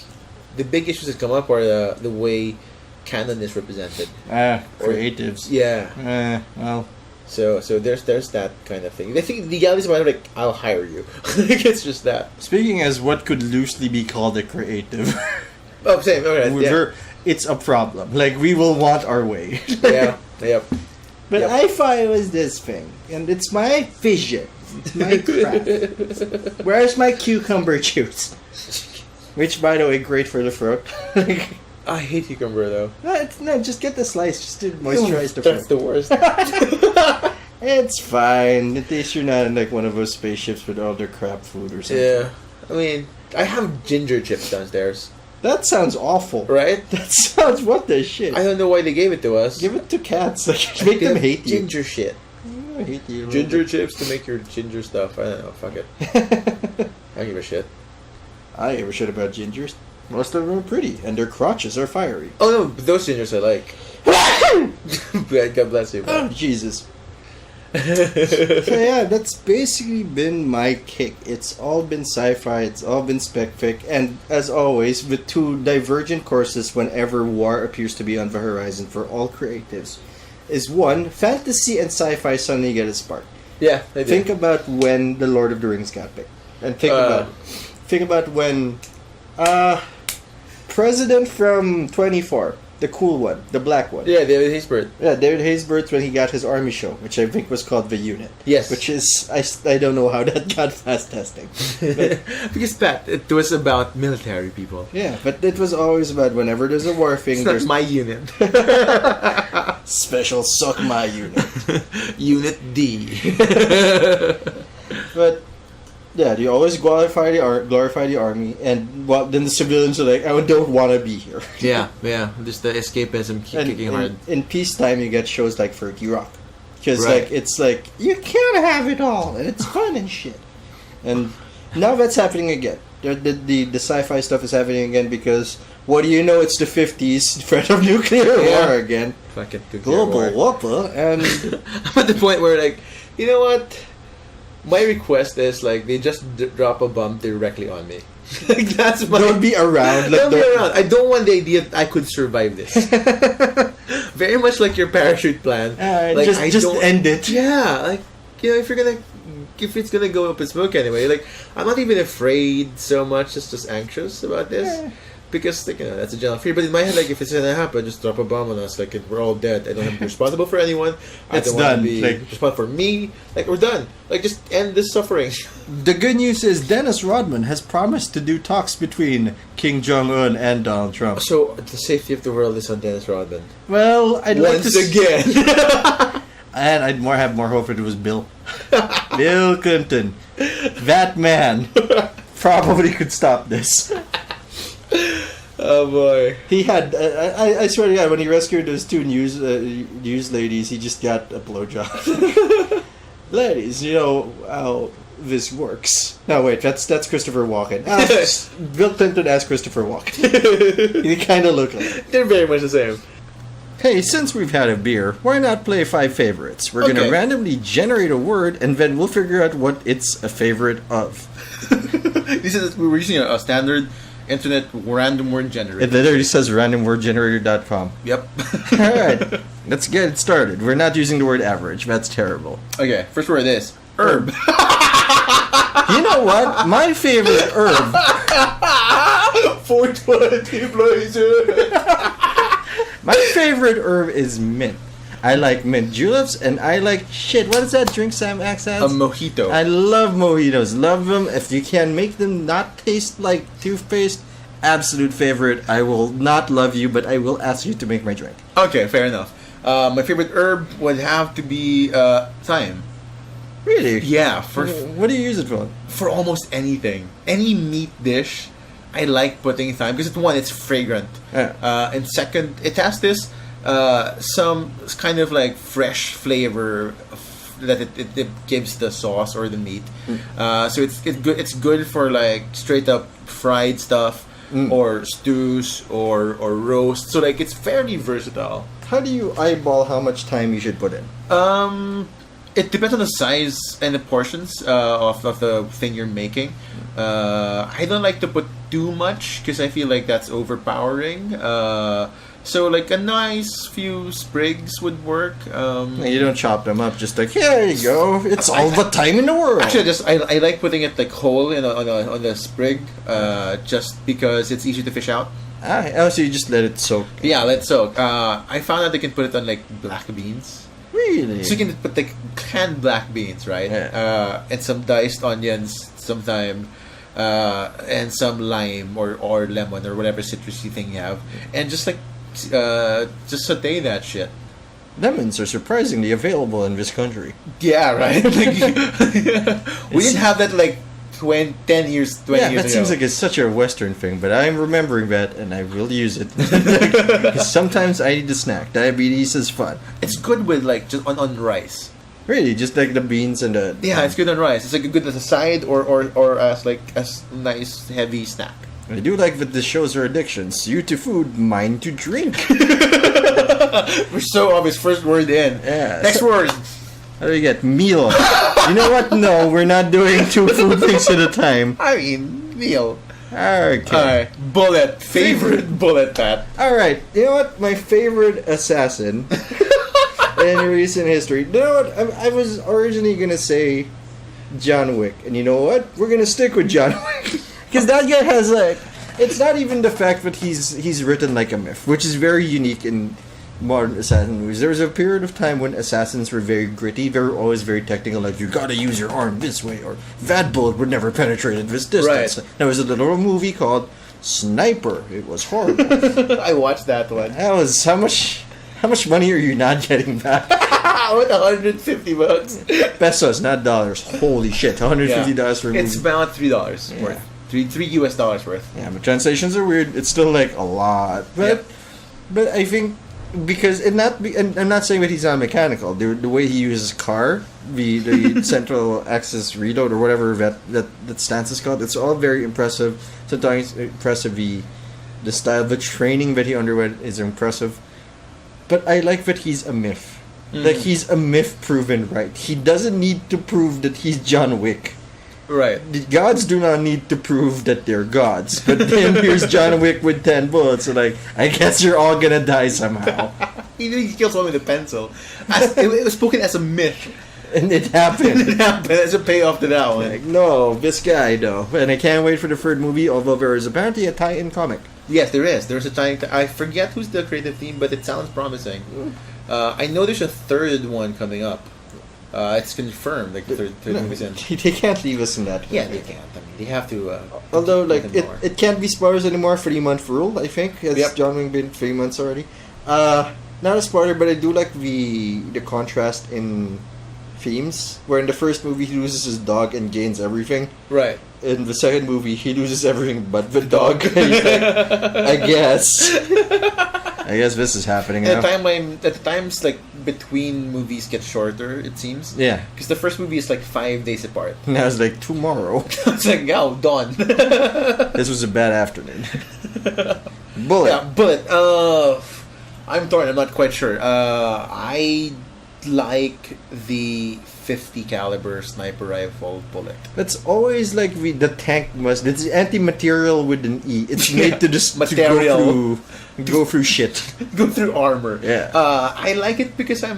big issues that come up are the way canon is represented. Creatives. Yeah. Well. So there's that kind of thing. I think legality is about like I'll hire you. Like it's just that. Speaking as what could loosely be called a creative. Oh, same. All right. Yeah. It's a problem. Like, we will want our way. Yeah. Yep. But Yep. I thought it was this thing. And it's my vision. It's my craft. Where's my cucumber juice? Which, by the way, great for the throat. I hate cucumber though. No, just get the slice just to moisturize the That's throat. the worst. It's fine. At least you're not in like one of those spaceships with all their crap food or something. Yeah. I mean, I have ginger chips downstairs. That sounds awful. Right? That sounds what the shit. I don't know why they gave it to us. Give it to cats. Like, make them hate you. Ginger shit. I hate you. Ginger chips to make your ginger stuff. I don't know. Fuck it. I don't give a shit. I give a shit about gingers. Most of them are pretty, and their crotches are fiery. Oh no, those gingers I like. God bless you. Oh, Jesus. So yeah, that's basically been my kick. It's all been sci-fi, it's all been spec fic, and as always, with two divergent courses whenever war appears to be on the horizon for all creatives, is one, fantasy and sci-fi suddenly get a spark. Yeah, they do. Think about when The Lord of the Rings got picked. And think about when President from 24, the cool one, the black one. Yeah, David Haysbert. Yeah, David Haysbert when he got his army show, which I think was called The Unit. Yes. Which is, I don't know how that got fast testing. Because Pat, it was about military people. Yeah, but it was always about whenever there's a war thing, It's not there's my unit. special suck my unit. Unit D. But yeah, you always glorify the army, and then the civilians are like, I don't want to be here. Yeah. Just the escapism kicking hard. In peacetime, you get shows like 30 Rock, because Right. it's like you can't have it all, and it's fun and shit. And now that's happening again. The sci-fi stuff is happening again because what do you know? It's the 50s, threat of nuclear war again. Fucking Global whopper, and I'm at the point where, like, you know what? My request is, like, they just drop a bomb directly on me. Like, that's my... don't be around. Don't be around. I don't want the idea that I could survive this. Very much like your parachute plan. Like, just end it. Yeah, like, you know, if it's gonna go up in smoke anyway, like, I'm not even afraid so much, just anxious about this. Yeah. Because, like, you know, that's a general fear. But in my head, like, if it's gonna happen, just drop a bomb on us. Like, we're all dead. I don't have to be responsible for anyone. I It's don't want to done. be Like, responsible for me. Like, we're done. Like, just end this suffering. the good news is Dennis Rodman has promised to do talks between Kim Jong-un and Donald Trump. So, the safety of the world is on Dennis Rodman. Well, I'd like Once to again. and I'd have more hope if it was Bill. Bill Clinton. That man probably could stop this. Oh, boy. He had, I swear to God, when he rescued those two news ladies, he just got a blowjob. Ladies, you know how this works. No, wait, that's Christopher Walken. Bill Clinton as Christopher Walken. They kind of look like. They're very much the same. Hey, since we've had a beer, why not play 5 favorites? We're going to Okay. randomly generate a word, and then we'll figure out what it's a favorite of. We were using a standard internet random word It generator. literally says randomwordgenerator.com. Yep. Alright, let's get it started. We're not using the word average. That's terrible. Okay, first word is herb. You know what? My favorite herb... 420 places. My favorite herb is mint. I like mint juleps, and I like... Shit, what is that drink Sam Axe has? A mojito. I love mojitos. Love them. If you can make them not taste like toothpaste, absolute favorite. I will not love you, but I will ask you to make my drink. Okay, fair enough. My favorite herb would have to be thyme. Really? Yeah, What do you use it for? for almost anything. Any meat dish, I like putting thyme because one, it's fragrant, Yeah. and second, it has this some kind of like fresh flavor that it gives the sauce or the meat. So it's good. It's good for like straight up fried stuff or stews or roast. So like it's fairly versatile. How do you eyeball how much time you should put in? It depends on the size and the portions of the thing you're making. I don't like to put too much because I feel like that's overpowering. So like a nice few sprigs would work. You don't chop them up, just like, here you go. It's all the time in the world. Actually, I like putting it like whole on a sprig, just because it's easy to fish out. So you just let it soak. Yeah, let it soak. I found out they can put it on like black beans. Really? So you can put like canned black beans, right? Yeah. And some diced onions, some thyme, and some lime or lemon or whatever citrusy thing you have, and just just saute that shit. Lemons are surprisingly available in this country. Yeah, right. We didn't have that like 10 years ago. That seems like it's such a Western thing, but I'm remembering that and I will use it. Because sometimes I need a snack. Diabetes is fun. It's good with like just on rice. Really, just like the beans and the... Yeah, it's good on rice. It's like good as a side or as like as nice heavy snack. I do like that the shows are addictions. You to food, mine to drink. We're so obvious. First word in. Yeah. Next word. How do you get? Meal. You know what? No, we're not doing 2 food things at a time. I mean, meal. Okay. Alright. Bullet. Favorite bullet, Pat. Alright. You know what? My favorite assassin in recent history. You know what? I was originally going to say John Wick. And you know what? We're going to stick with John Wick. Because that guy has like... It's not even the fact that he's written like a myth, which is very unique in modern assassin movies. There was a period of time when assassins were very gritty. They were always very technical, like you gotta use your arm this way, or that bullet would never penetrate at this distance. Right. There was a little movie called Sniper. It was horrible. I watched that one. That was how much money are you not getting back? What, $150? Pesos, not dollars. Holy shit, $150 for a movie. It's about $3 worth. Three US dollars worth. Yeah, but translations are weird. It's still like a lot. But I think because and I'm not saying that he's not mechanical. The way he uses car, the central axis reload or whatever that stance is called, it's all very impressive. Sometimes impressive. The style, the training that he underwent is impressive. But I like that he's a myth. Like he's a myth proven right. He doesn't need to prove that he's John Wick. Right. The gods do not need to prove that they're gods. But then here's John Wick with 10 bullets. So like, I guess you're all gonna die somehow. He kills one with a pencil. It was spoken as a myth. And it happened. It happened as a payoff to that one. Like, no, this guy though. And I can't wait for the third movie, although there is apparently a tie-in comic. Yes, there is. There's a time. I forget who's the creative team, but it sounds promising. I know there's a third one coming up. It's confirmed. Like third movie's in. They can't leave us in that. Yeah, they can't. I mean, they have to. Although, like, it can't be spoilers anymore. 3-month rule, I think. Has John Wick been 3 months already? Not a spoiler, but I do like the contrast in themes. Where in the first movie he loses his dog and gains everything. Right. In the second movie he loses everything but the dog. He's like, I guess this is happening now. At the times, like, between movies get shorter, it seems. Yeah. Because the first movie is like 5 days apart. Now it's like tomorrow. It's like, oh, dawn. This was a bad afternoon. Bullet. Yeah, Bullet. I'm torn. I'm not quite sure. I like the 50 caliber sniper rifle bullet. That's always like the tank must. It's anti-material with an E. It's made to just material. To go through shit. Go through armor. Yeah. I like it because I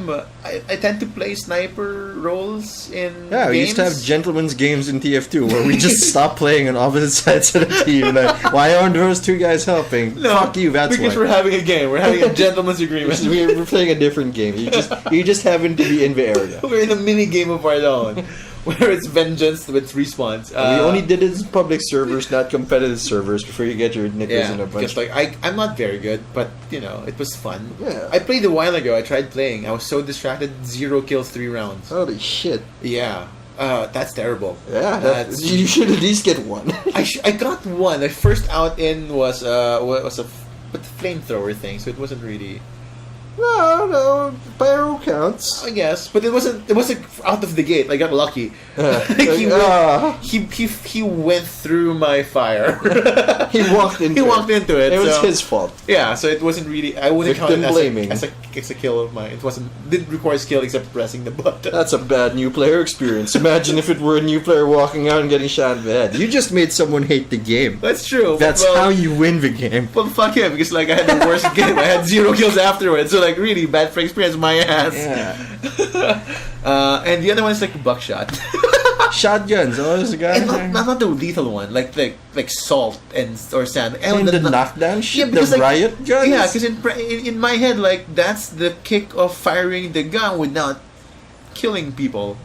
tend to play sniper roles in games. We used to have gentlemen's games in TF2 where we just stopped playing on opposite sides of the team. Like, why aren't those two guys helping? No, fuck you. That's because why. we're having a game. We're having a gentleman's agreement. We're playing a different game. You just happen to be in the area. We're in a mini game of our own, where it's vengeance with respawns. We only did it in public servers, not competitive servers, before you get your knickers in a bunch. Because like I'm not very good, but you know it was fun. Yeah. I played a while ago. I tried playing. I was so distracted. 0 kills, 3 rounds. Holy shit! Yeah, that's terrible. Yeah, you should at least get one. I got one. My first out in was a flamethrower thing, so it wasn't really. No, pyro counts. I guess, but it wasn't out of the gate. I got lucky. He went through my fire. He walked into it. It was his fault. Yeah, so it wasn't really. I wouldn't count it blaming. as a kill of mine. It didn't require skill except pressing the button. That's a bad new player experience. Imagine if it were a new player walking out and getting shot in the head. You just made someone hate the game. That's true. That's how you win the game. Well, fuck him, because like I had the worst game. I had 0 kills afterwards. So like really bad for experience, my ass. Yeah. And the other one is like buckshot. Shotguns. Oh, there's a guy. And not the lethal one, like salt or sand. And the knockdown shit. Yeah, the riot guns. Yeah, because in my head, like that's the kick of firing the gun without killing people.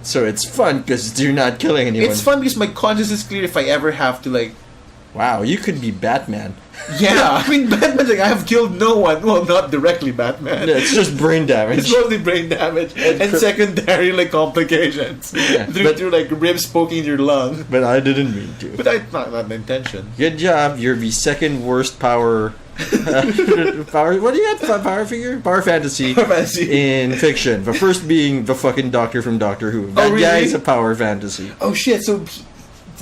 So it's fun because you're not killing anyone. It's fun because my conscience is clear if I ever have to like. Wow, you could be Batman. Yeah, I mean, Batman's like, I have killed no one. Well, not directly Batman. Yeah, it's just brain damage. It's mostly brain damage and secondary, like, complications. Yeah, through like, ribs poking your lung. But I didn't mean to. But that's not the intention. Good job. You're the second worst power... power... What do you got? Power figure? Power fantasy. In fiction. The first being the fucking Doctor from Doctor Who. That guy is a power fantasy. Oh, shit. So...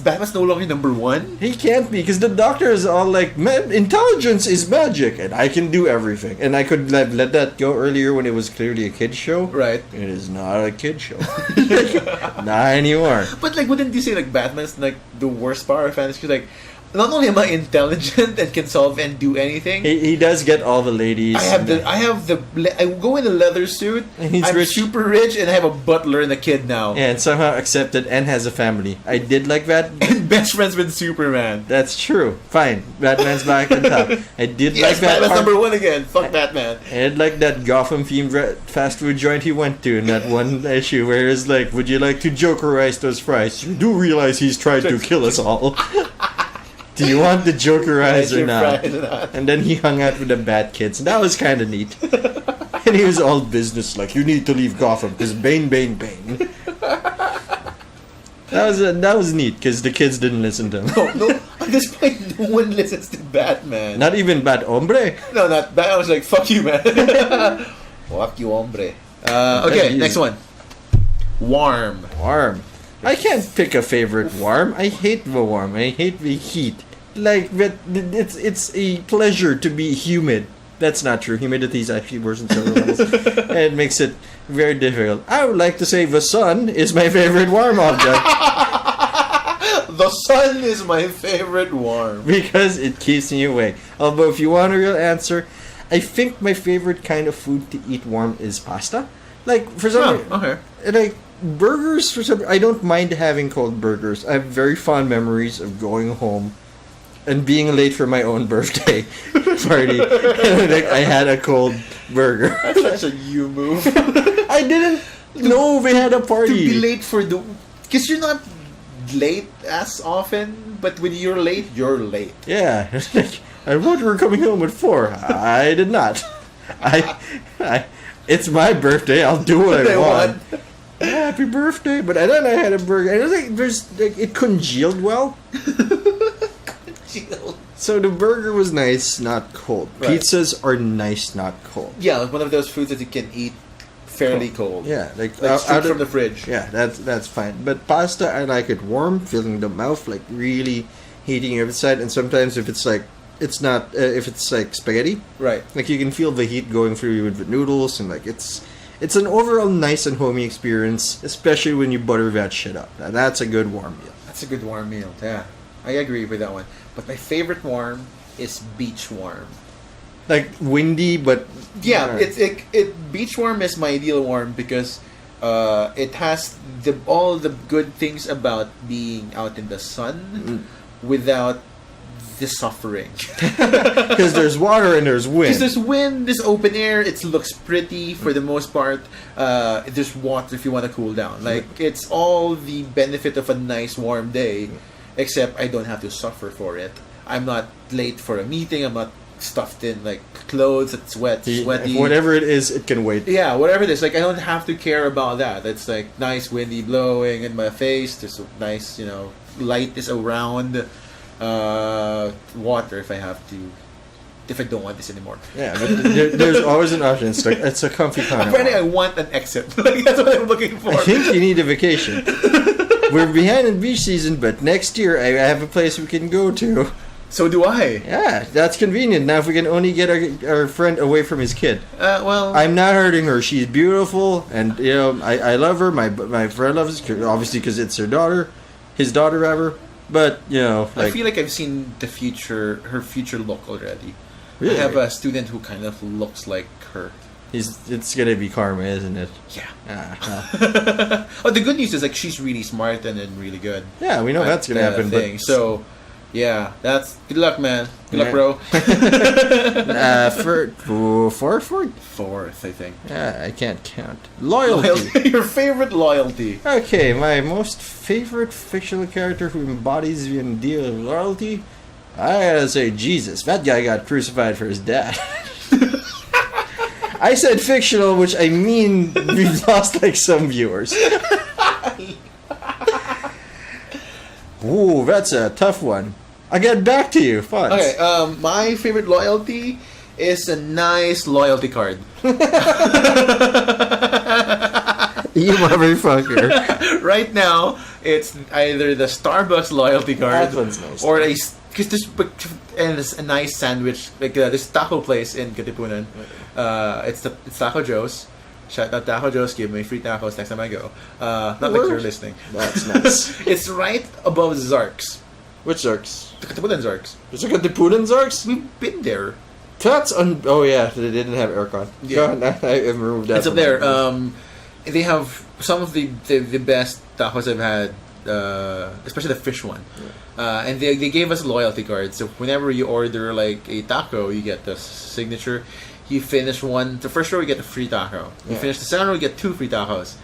Batman's no longer number 1? He can't be, because the Doctor is all like, man, intelligence is magic, and I can do everything. And I could let that go earlier when it was clearly a kid's show. Right. It is not a kid's show. Not anymore. But, like, wouldn't you say, like, Batman's, like, the worst power fantasy? Because, like, not only am I intelligent and can solve and do anything, He does get all the ladies. I go in a leather suit. And he's I'm rich. super rich, and I have a butler and a kid now. And somehow accepted and has a family. I did like that. And best friends with Superman. That's true. Fine. Batman's back on top. I did Yes, like that. Batman's number one again. Fuck Batman. I had like that Gotham themed fast food joint he went to in that one issue where it's like, would you like to jokerize those fries? You do realize he's tried to kill us all. Do you want the jokerize or not? And then he hung out with the Bat Kids. And that was kind of neat. And he was all business like, you need to leave Gotham because Bane. That was neat because the kids didn't listen to him. No, at this point, no one listens to Batman. Not even Bat Hombre. No, not Batman. I was like, fuck you, man. Fuck you, hombre. Okay, next one. Warm. I can't pick a favorite warm. I hate the warm. I hate the heat. Like, but it's a pleasure to be humid. That's not true. Humidity is actually worse than several levels. And it makes it very difficult. I would like to say the sun is my favorite warm object. The sun is my favorite warm. Because it keeps me awake. Although, if you want a real answer, I think my favorite kind of food to eat warm is pasta. Like, for some reason, okay. like, burgers, for some I don't mind having cold burgers. I have very fond memories of going home and being late for my own birthday party. And like, I had a cold burger. That's such a you move. I didn't know we had a party. To be late for the... Because you're not late as often, but when you're late, you're late. Yeah. I thought we were coming home at 4. I did not. It's my birthday. I'll do what I want. Happy birthday! But then I had a burger. And it was like, it congealed well. So the burger was nice, not cold. Right. Pizzas are nice, not cold. Yeah, like one of those foods that you can eat fairly cold. Yeah, like straight from the fridge. Yeah, that's fine. But pasta, I like it warm, filling the mouth, like really heating every side. And sometimes if it's like if it's like spaghetti, right? Like you can feel the heat going through you with the noodles, and like it's an overall nice and homey experience, especially when you butter that shit up. Now, that's a good warm meal. That's a good warm meal. Yeah, I agree with that one. But my favorite warm is beach warm. Like windy, but yeah, beach warm is my ideal warm because it has all the good things about being out in the sun without the suffering. Because there's water and there's wind. Because there's wind, there's open air. It looks pretty for the most part. There's water if you want to cool down. Like it's all the benefit of a nice warm day. Except I don't have to suffer for it. I'm not late for a meeting. I'm not stuffed in like clothes that's sweaty. Whatever it is, it can wait. Yeah, whatever it is. Like I don't have to care about that. It's like nice windy blowing in my face. There's a nice, light is around. Water if I have to. If I don't want this anymore. Yeah, but there's always an option. It's a comfy kind Apparently, I want an exit. Like that's what I'm looking for. I think you need a vacation. We're behind in beach season, but next year I have a place we can go to. So do I. Yeah, that's convenient. Now if we can only get our friend away from his kid. Well... I'm not hurting her. She's beautiful, and, I love her. My friend loves her, obviously, because it's her daughter. His daughter, rather. But, I feel like I've seen her future look already. Really? I have a student who kind of looks like her. It's gonna be karma, isn't it? Yeah. Oh, the good news is like she's really smart and really good. Yeah, we know that's gonna happen. But so, yeah, that's good luck, man. Good luck, bro. Fourth, I think. Yeah, I can't count. Loyalty. Your favorite loyalty. Okay, my most favorite fictional character who embodies the ideal of loyalty. I gotta say, Jesus. That guy got crucified for his dad. I said fictional, which I mean we've lost like some viewers. Ooh, that's a tough one. I'll get back to you. Fun. Okay, my favorite loyalty is a nice loyalty card. You motherfucker. Right now, it's either the Starbucks loyalty card That one's nice. or because there's a nice sandwich like this taco place in Katipunan. It's Taco Joe's. Shout out Taco Joe's. Give me free tacos next time I go. Not like you're listening. That's nice. It's right above Zark's. Which Zarks? The Katapunan Zarks. There's a Katipunan Zarks? We've been there. That's oh yeah, they didn't have aircon. Yeah. God, I removed that. It's up there. They have some of the best tacos I've had, especially the fish one. Yeah. And they gave us loyalty cards. So whenever you order like a taco, you get the signature. You finish the first row, you get a free taco. You finish the second row, you get 2 free tacos.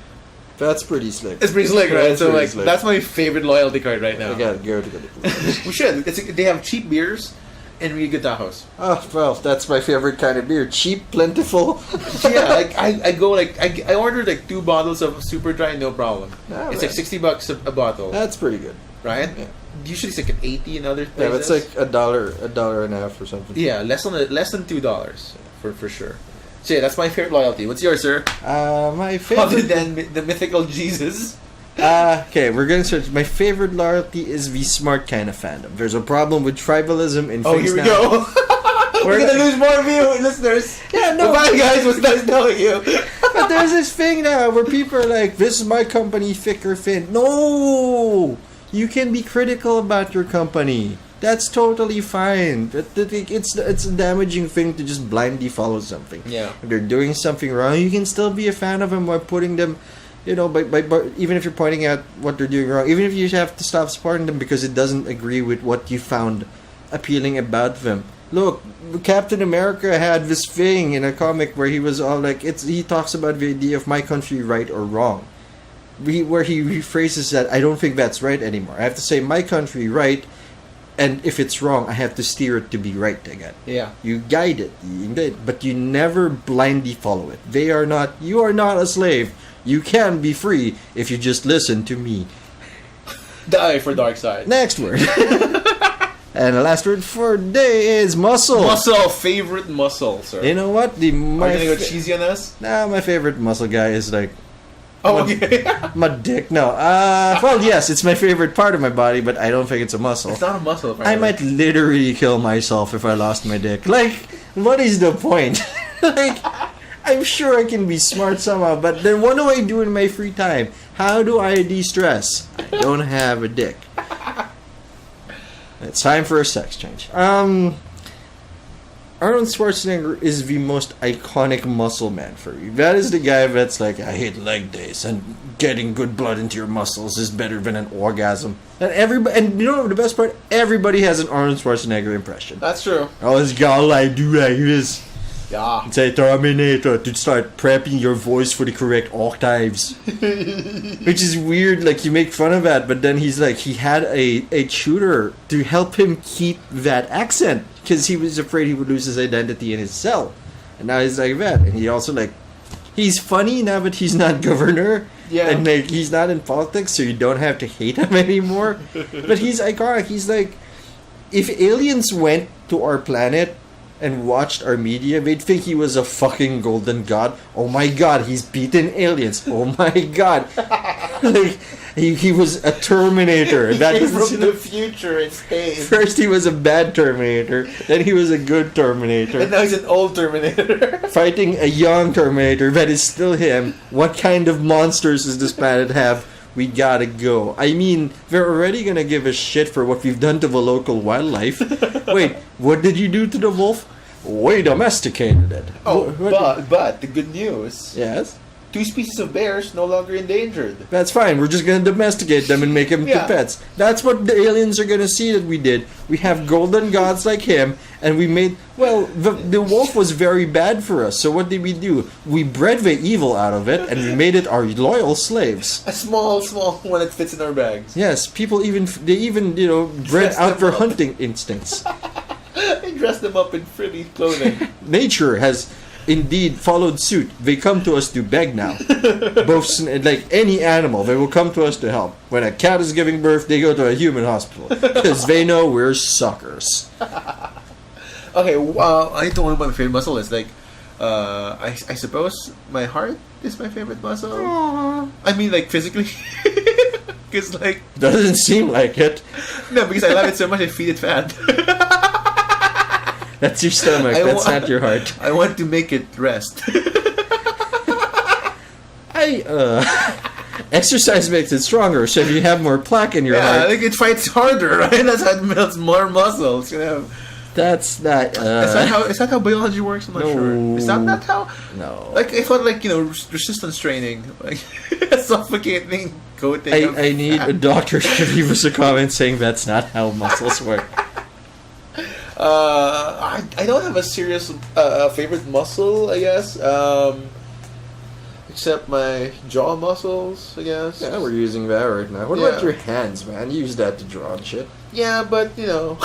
That's pretty slick. It's pretty slick, right? That's So like slick. that's my favorite loyalty card right now. I gotta go to the We should. They have cheap beers and really good tacos. Oh well, that's my favorite kind of beer. Cheap, plentiful. Yeah, like I go like I ordered like 2 bottles of Super Dry, no problem. Oh, it's right. like $60 a bottle. That's pretty good. Right? Yeah. Usually it's like an 80 in other places. Yeah, it's like $1 and a half or something. Yeah, less than $2 for sure. So yeah, that's my favorite loyalty. What's yours, sir? My favorite. Other than the mythical Jesus. Okay, we're gonna search. My favorite loyalty is the smart kind of fandom. There's a problem with tribalism in Oh, things here we now. go. We're gonna lose more of you, listeners. Yeah, no. Bye, guys. It was nice knowing you. But there's this thing now where people are like, "This is my company, thick or thin." No, you can be critical about your company. That's totally fine. It's a damaging thing to just blindly follow something. Yeah. If they're doing something wrong, you can still be a fan of them by putting them, by even if you're pointing out what they're doing wrong, even if you have to stop supporting them because it doesn't agree with what you found appealing about them. Look, Captain America had this thing in a comic where he was all like, he talks about the idea of my country right or wrong. Where he rephrases that, I don't think that's right anymore. I have to say my country right, and if it's wrong, I have to steer it to be right again. Yeah. You guide it, but you never blindly follow it. You are not a slave. You can be free if you just listen to me. Die for dark side. Next word. And the last word for today is muscle. Muscle, favorite muscle, sir. You know what? Are you gonna go cheesy on us? Nah, my favorite muscle guy is like Oh, okay. my dick. No. Well, yes, it's my favorite part of my body, but I don't think it's a muscle. It's not a muscle, I apparently. might literally kill myself if I lost my dick. Like, what is the point? Like, I'm sure I can be smart somehow, but then what do I do in my free time? How do I de-stress? I don't have a dick. It's time for a sex change. Arnold Schwarzenegger is the most iconic muscle man for me. That is the guy that's like, I hate leg days, and getting good blood into your muscles is better than an orgasm. And you know the best part? Everybody has an Arnold Schwarzenegger impression. That's true. Oh, this guy like do like this. Yeah. Say Terminator to start prepping your voice for the correct octaves. Which is weird, like you make fun of that, but then he's like, he had a tutor to help him keep that accent because he was afraid he would lose his identity in his cell. And now he's like that. And he also like, he's funny now, but he's not governor. Yeah. And like, he's not in politics, so you don't have to hate him anymore. But he's iconic. He's like, if aliens went to our planet and watched our media, they'd think he was a fucking golden god. Oh my god, he's beaten aliens. Oh my god. Like, he was a Terminator. He That came is from the future in space. first he was a bad Terminator, then he was a good Terminator. And now he's an old Terminator. Fighting a young Terminator that is still him. What kind of monsters does this planet have? We gotta go. I mean, they're already gonna give a shit for what we've done to the local wildlife. Wait, what did you do to the wolf? We domesticated it. Oh, What- but the good news. Yes? 2 species of bears no longer endangered. That's fine. We're just gonna domesticate them and make them Yeah. to pets. That's what the aliens are gonna see that we did. We have golden gods like him, and we made... Well, the wolf was very bad for us, so what did we do? We bred the evil out of it, and we made it our loyal slaves. A small one that fits in our bags. Yes, people even bred Dress out them their up. hunting instincts. They dress them up in frilly clothing. Nature has indeed followed suit. They come to us to beg now. Both like any animal, they will come to us to help. When a cat is giving birth, they go to a human hospital because they know we're suckers. Okay, I told him what my favorite muscle is. Like, I suppose my heart is my favorite muscle. Aww. I mean, like physically, because like Doesn't seem like it. no, because I love it so much, I feed it fat. That's your stomach. That's not your heart. I want to make it rest. exercise makes it stronger. So if you have more plaque in your I heart, think it fights harder, right? That's how it builds more muscles. You know. that's not. Is that how biology works? I'm not sure. Is that not how? No. Like I thought, like resistance training, like suffocating coating. I need a doctor to leave us a comment saying that's not how muscles work. I don't have a serious favorite muscle, I guess. Except my jaw muscles, I guess. Yeah, we're using that right now. What about your hands, man? You use that to draw and shit. Yeah, but you know.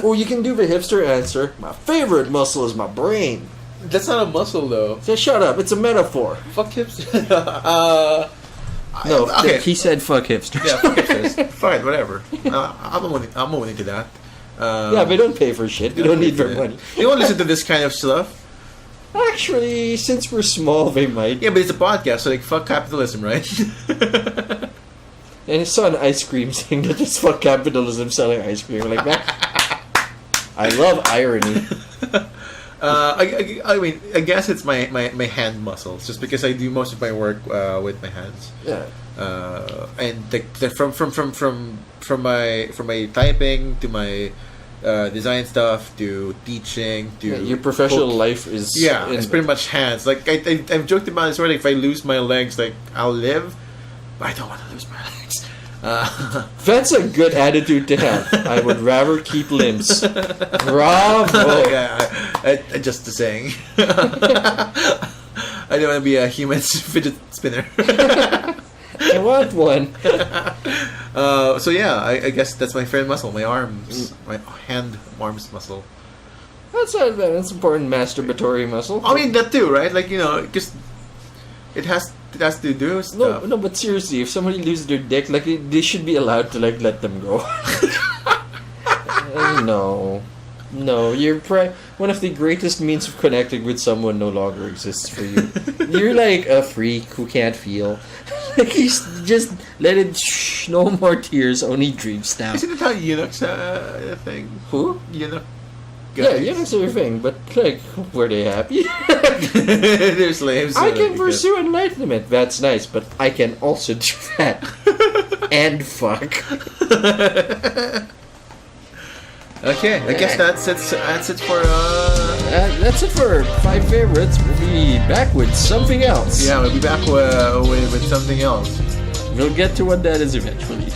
Well, you can do the hipster answer. My favorite muscle is my brain. That's not a muscle, though. So shut up. It's a metaphor. Fuck hipster. No, okay. he said fuck hipsters. Yeah, fuck hipsters. Fine, whatever. I'm willing to that. Yeah, they don't pay for shit. We don't need their money. They don't listen to this kind of stuff. Actually, since we're small, they might. Yeah, but it's a podcast, so like, fuck capitalism, right? And I saw an ice cream saying that it's fuck capitalism selling ice cream. Like that. I love irony. I mean, I guess it's my hand muscles, just because I do most of my work with my hands. Yeah. And from my typing to my design stuff to teaching to your professional life is it's pretty much hands. Like I've joked about this already. If I lose my legs, like I'll live, but I don't want to lose my legs. That's a good attitude to have. I would rather keep limbs. Bravo. Yeah, just the saying. I don't want to be a human fidget spinner. I want one. So yeah, I guess that's my favorite muscle. My arms, my arms muscle. That's not bad. That's important masturbatory muscle. I mean that too, right? Like because it has to do stuff. No, but seriously, if somebody loses their dick, like they should be allowed to like let them go. No, you're one of the greatest means of connecting with someone no longer exists for you. You're like a freak who can't feel. Like you just let it. No more tears, only dreams now. Isn't it how eunuchs thing? Who? Eunuch. Yeah, eunuchs are your thing, but like, were they happy? They're slaves. I can pursue enlightenment. That's nice, but I can also do that and fuck. Okay, I guess that's it for that's it for 5 favorites. We'll be back with something else. Yeah, we'll be back with something else. We'll get to what that is eventually.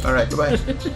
All right, bye bye.